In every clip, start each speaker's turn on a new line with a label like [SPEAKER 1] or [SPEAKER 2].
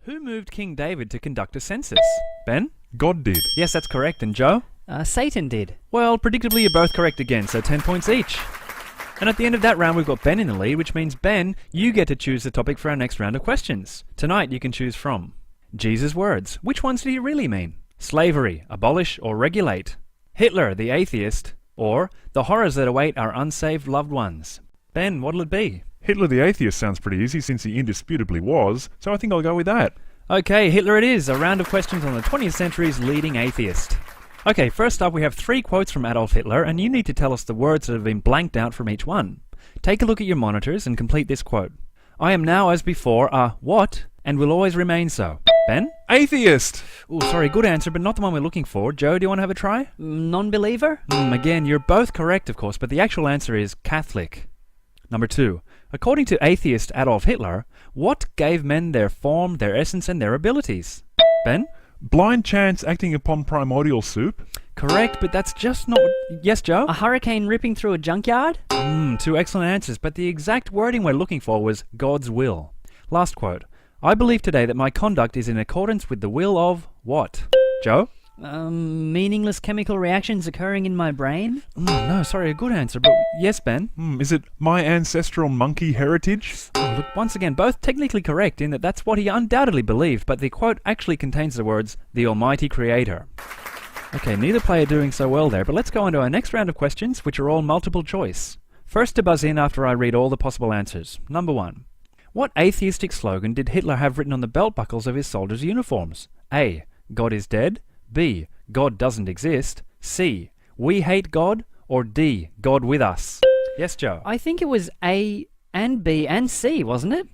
[SPEAKER 1] Who moved King David to conduct a census? Ben?
[SPEAKER 2] God did.
[SPEAKER 1] Yes, that's correct. And Joe?
[SPEAKER 3] Satan did.
[SPEAKER 1] Well, predictably you're both correct again, so 10 points each. And at the end of that round we've got Ben in the lead, which means Ben, you get to choose the topic for our next round of questions. Tonight you can choose from Jesus' words. Which ones did he really mean? Slavery, abolish or regulate? Hitler, the atheist? Or the horrors that await our unsaved loved ones? Ben, what'll it be?
[SPEAKER 2] Hitler the atheist sounds pretty easy since he indisputably was, so I think I'll go with that.
[SPEAKER 1] Okay, Hitler it is, a round of questions on the 20th century's leading atheist. Okay, first up we have 3 quotes from Adolf Hitler, and you need to tell us the words that have been blanked out from each one. Take a look at your monitors and complete this quote. I am now as before a what, and will always remain so. Ben?
[SPEAKER 2] Atheist!
[SPEAKER 1] Oh, sorry, good answer, but not the one we're looking for. Joe, do you want to have a try?
[SPEAKER 3] Non-believer?
[SPEAKER 1] Again, you're both correct, of course, but the actual answer is Catholic. Number 2. According to atheist Adolf Hitler, what gave men their form, their essence, and their abilities? Ben?
[SPEAKER 2] Blind chance acting upon primordial soup?
[SPEAKER 1] Correct, but that's just not... Yes, Joe?
[SPEAKER 3] A hurricane ripping through a junkyard?
[SPEAKER 1] 2 excellent answers, but the exact wording we're looking for was God's will. Last quote. I believe today that my conduct is in accordance with the will of... what? Joe?
[SPEAKER 3] Meaningless chemical reactions occurring in my brain?
[SPEAKER 1] No, sorry, a good answer, but yes, Ben?
[SPEAKER 2] Is it my ancestral monkey heritage?
[SPEAKER 1] Look, once again, both technically correct in that that's what he undoubtedly believed, but the quote actually contains the words, the Almighty Creator. Okay, neither player doing so well there, but let's go on to our next round of questions, which are all multiple choice. First to buzz in after I read all the possible answers. Number 1. What atheistic slogan did Hitler have written on the belt buckles of his soldiers' uniforms? A. God is dead. B. God doesn't exist. C. We hate God. Or D. God with us. Yes, Joe?
[SPEAKER 3] I think it was A and B and C, wasn't it?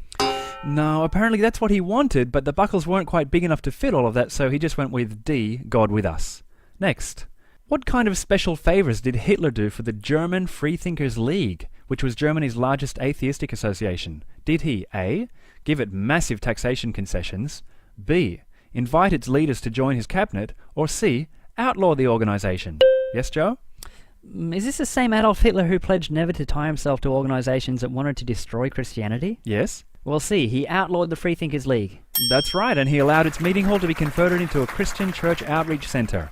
[SPEAKER 1] No, apparently that's what he wanted, but the buckles weren't quite big enough to fit all of that, so he just went with D. God with us. Next. What kind of special favours did Hitler do for the German Freethinkers League, which was Germany's largest atheistic association? Did he A. give it massive taxation concessions, B. invite its leaders to join his cabinet, or C. outlaw the organisation? Yes, Joe?
[SPEAKER 3] Is this the same Adolf Hitler who pledged never to tie himself to organisations that wanted to destroy Christianity?
[SPEAKER 1] Yes.
[SPEAKER 3] Well, C. He outlawed the Freethinkers League.
[SPEAKER 1] That's right, and he allowed its meeting hall to be converted into a Christian church outreach centre.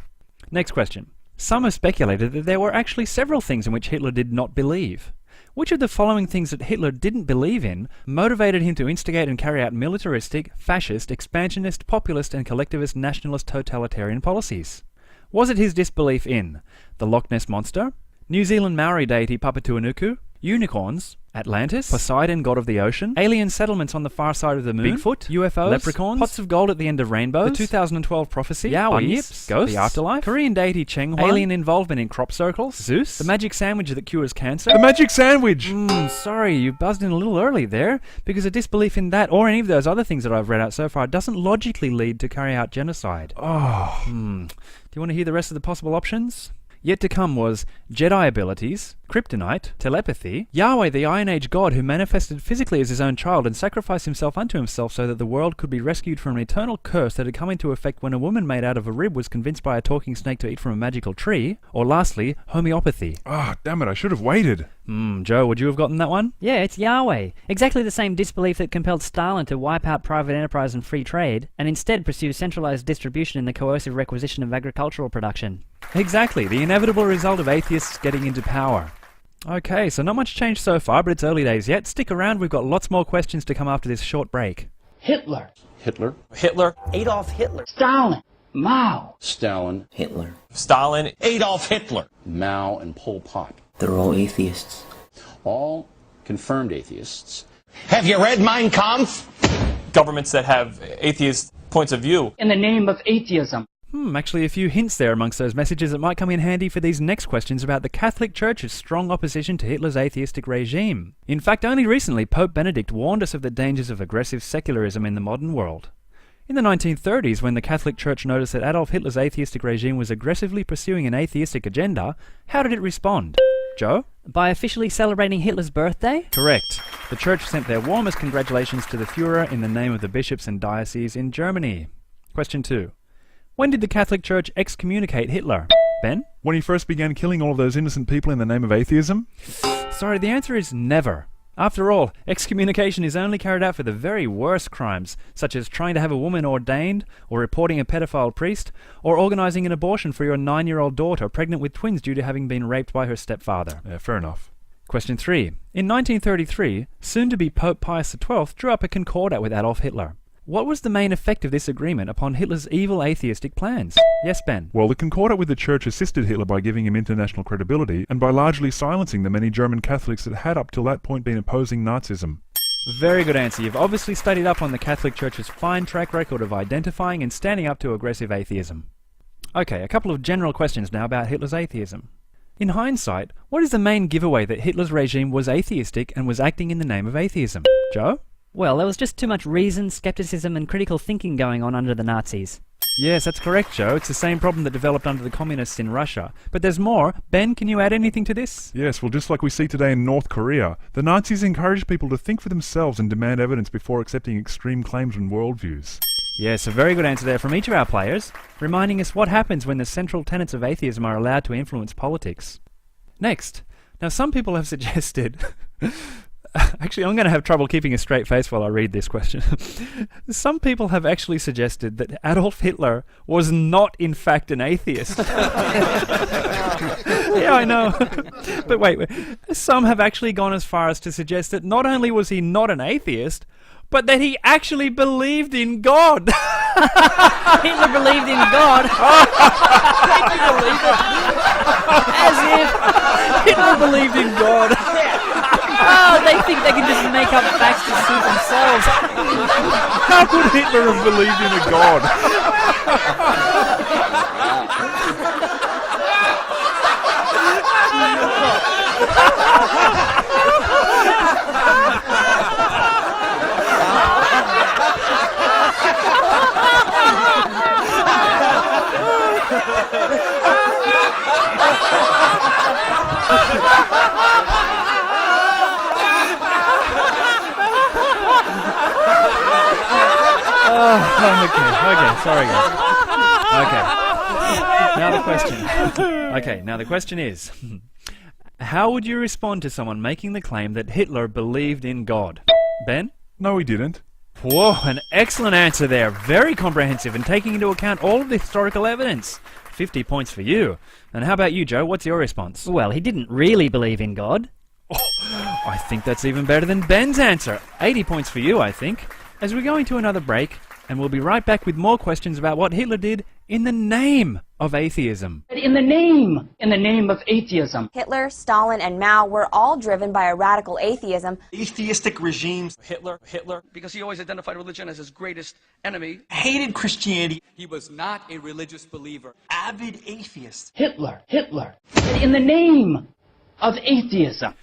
[SPEAKER 1] Next question. Some have speculated that there were actually several things in which Hitler did not believe. Which of the following things that Hitler didn't believe in motivated him to instigate and carry out militaristic, fascist, expansionist, populist and collectivist nationalist totalitarian policies? Was it his disbelief in the Loch Ness Monster, New Zealand Maori deity Papatuanuku, unicorns, Atlantis, Poseidon, god of the ocean, alien settlements on the far side of the moon, Bigfoot, UFOs, leprechauns, pots of gold at the end of rainbows, the 2012 prophecy, Yowies, ghosts, the afterlife, Korean deity Cheng Huan, alien involvement in crop circles, Zeus, the magic sandwich that cures cancer?
[SPEAKER 2] The magic sandwich!
[SPEAKER 1] Sorry, you buzzed in a little early there, because a disbelief in that or any of those other things that I've read out so far doesn't logically lead to carry out genocide. Do you want to hear the rest of the possible options? Yet to come was Jedi abilities, kryptonite, telepathy, Yahweh the Iron Age god who manifested physically as his own child and sacrificed himself unto himself so that the world could be rescued from an eternal curse that had come into effect when a woman made out of a rib was convinced by a talking snake to eat from a magical tree, or lastly, homeopathy.
[SPEAKER 2] Damn it, I should have waited.
[SPEAKER 1] Joe, would you have gotten that one?
[SPEAKER 3] Yeah, it's Yahweh. Exactly the same disbelief that compelled Stalin to wipe out private enterprise and free trade, and instead pursue centralized distribution and the coercive requisition of agricultural production.
[SPEAKER 1] Exactly, the inevitable result of atheists getting into power. Okay, so not much change so far, but it's early days yet. Stick around, we've got lots more questions to come after this short break.
[SPEAKER 4] Hitler.
[SPEAKER 5] Hitler.
[SPEAKER 4] Hitler.
[SPEAKER 6] Adolf Hitler.
[SPEAKER 4] Stalin. Mao.
[SPEAKER 5] Stalin.
[SPEAKER 6] Hitler.
[SPEAKER 4] Stalin. Adolf Hitler.
[SPEAKER 5] Mao and Pol Pot.
[SPEAKER 6] They're all atheists.
[SPEAKER 5] All confirmed atheists.
[SPEAKER 4] Have you read Mein Kampf? Governments that have atheist points of view.
[SPEAKER 7] In the name of atheism.
[SPEAKER 1] Actually a few hints there amongst those messages that might come in handy for these next questions about the Catholic Church's strong opposition to Hitler's atheistic regime. In fact, only recently Pope Benedict warned us of the dangers of aggressive secularism in the modern world. In the 1930s, when the Catholic Church noticed that Adolf Hitler's atheistic regime was aggressively pursuing an atheistic agenda, how did it respond? Joe?
[SPEAKER 3] By officially celebrating Hitler's birthday?
[SPEAKER 1] Correct. The Church sent their warmest congratulations to the Führer in the name of the bishops and dioceses in Germany. Question 2. When did the Catholic Church excommunicate Hitler? Ben?
[SPEAKER 2] When he first began killing all of those innocent people in the name of atheism?
[SPEAKER 1] Sorry, the answer is never. After all, excommunication is only carried out for the very worst crimes, such as trying to have a woman ordained, or reporting a pedophile priest, or organising an abortion for your 9-year-old daughter pregnant with twins due to having been raped by her stepfather.
[SPEAKER 2] Yeah, fair enough.
[SPEAKER 1] Question 3. In 1933, soon-to-be Pope Pius XII drew up a concordat with Adolf Hitler. What was the main effect of this agreement upon Hitler's evil atheistic plans? Yes, Ben?
[SPEAKER 2] Well, the concordat with the Church assisted Hitler by giving him international credibility and by largely silencing the many German Catholics that had up till that point been opposing Nazism.
[SPEAKER 1] Very good answer. You've obviously studied up on the Catholic Church's fine track record of identifying and standing up to aggressive atheism. Okay, a couple of general questions now about Hitler's atheism. In hindsight, what is the main giveaway that Hitler's regime was atheistic and was acting in the name of atheism? Joe?
[SPEAKER 3] Well, there was just too much reason, skepticism, and critical thinking going on under the Nazis.
[SPEAKER 1] Yes, that's correct, Joe. It's the same problem that developed under the communists in Russia. But there's more. Ben, can you add anything to this?
[SPEAKER 2] Yes, well, just like we see today in North Korea, the Nazis encouraged people to think for themselves and demand evidence before accepting extreme claims and worldviews.
[SPEAKER 1] Yes, a very good answer there from each of our players, reminding us what happens when the central tenets of atheism are allowed to influence politics. Next. Now, some people have suggested... Actually, I'm going to have trouble keeping a straight face while I read this question. Some people have actually suggested that Adolf Hitler was not, in fact, an atheist. Yeah, I know. But wait. Some have actually gone as far as to suggest that not only was he not an atheist, but that he actually believed in God.
[SPEAKER 3] Hitler believed in God. As if
[SPEAKER 1] Hitler believed in God.
[SPEAKER 3] Oh, they think they can just make up facts to suit themselves.
[SPEAKER 2] How could Hitler have believed in a god?
[SPEAKER 1] Okay, sorry guys. Now the question is, how would you respond to someone making the claim that Hitler believed in God? Ben?
[SPEAKER 2] No, he didn't.
[SPEAKER 1] Whoa, an excellent answer there. Very comprehensive and taking into account all of the historical evidence. 50 points for you. And how about you, Joe? What's your response?
[SPEAKER 3] Well, he didn't really believe in God.
[SPEAKER 1] I think that's even better than Ben's answer. 80 points for you, I think. As we go into another break, and we'll be right back with more questions about what Hitler did in the name of atheism.
[SPEAKER 7] In the name of atheism.
[SPEAKER 8] Hitler, Stalin, and Mao were all driven by a radical atheism.
[SPEAKER 9] Atheistic regimes.
[SPEAKER 4] Hitler,
[SPEAKER 9] Because he always identified religion as his greatest enemy. hated Christianity.
[SPEAKER 4] he was not a religious believer.
[SPEAKER 9] Avid atheist.
[SPEAKER 7] Hitler. In the name of atheism.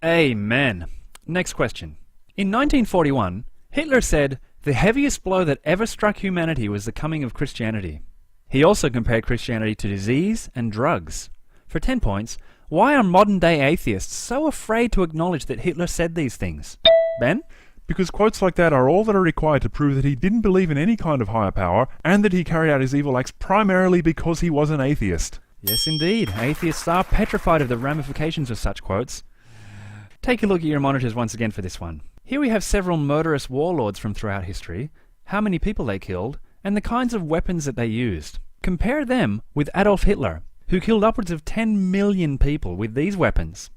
[SPEAKER 1] Amen. Next question. In 1941, Hitler said, "The heaviest blow that ever struck humanity was the coming of Christianity." He also compared Christianity to disease and drugs. For 10 points, why are modern-day atheists so afraid to acknowledge that Hitler said these things? Ben?
[SPEAKER 2] Because quotes like that are all that are required to prove that he didn't believe in any kind of higher power and that he carried out his evil acts primarily because he was an atheist.
[SPEAKER 1] Yes, indeed. Atheists are petrified of the ramifications of such quotes. Take a look at your monitors once again for this one. Here we have several murderous warlords from throughout history, how many people they killed, and the kinds of weapons that they used. Compare them with Adolf Hitler, who killed upwards of 10 million people with these weapons.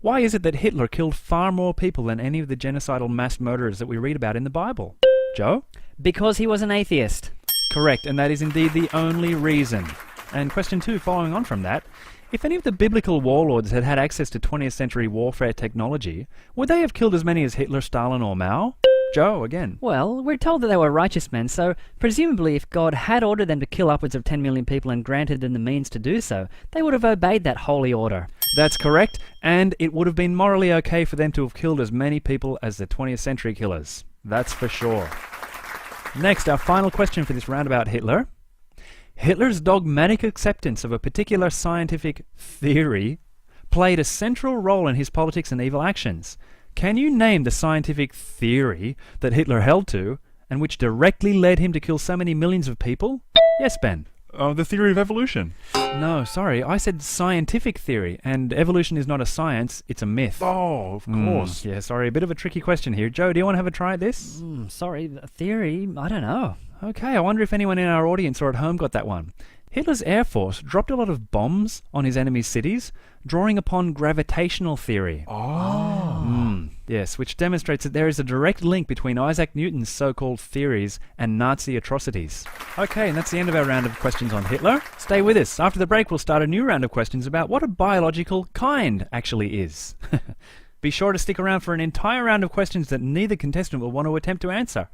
[SPEAKER 1] Why is it that Hitler killed far more people than any of the genocidal mass murderers that we read about in the Bible? Joe?
[SPEAKER 3] Because he was an atheist.
[SPEAKER 1] Correct, and that is indeed the only reason. And question 2, following on from that, if any of the biblical warlords had had access to 20th century warfare technology, would they have killed as many as Hitler, Stalin, or Mao? Joe, again.
[SPEAKER 3] Well, we're told that they were righteous men, so presumably if God had ordered them to kill upwards of 10 million people and granted them the means to do so, they would have obeyed that holy order.
[SPEAKER 1] That's correct, and it would have been morally okay for them to have killed as many people as the 20th century killers. That's for sure. Next, our final question for this round about Hitler. Hitler's dogmatic acceptance of a particular scientific theory played a central role in his politics and evil actions. Can you name the scientific theory that Hitler held to and which directly led him to kill so many millions of people? Yes, Ben.
[SPEAKER 2] The theory of evolution.
[SPEAKER 1] No, sorry, I said scientific theory, and evolution is not a science, it's a myth.
[SPEAKER 2] Oh, of course.
[SPEAKER 1] Yeah, sorry, a bit of a tricky question here. Joe, do you want to have a try at this?
[SPEAKER 3] Sorry, the theory, I don't know.
[SPEAKER 1] Okay, I wonder if anyone in our audience or at home got that one. Hitler's Air Force dropped a lot of bombs on his enemy's cities, drawing upon gravitational theory. Yes, which demonstrates that there is a direct link between Isaac Newton's so-called theories and Nazi atrocities. Okay, and that's the end of our round of questions on Hitler. Stay with us. After the break, we'll start a new round of questions about what a biological kind actually is. Be sure to stick around for an entire round of questions that neither contestant will want to attempt to answer.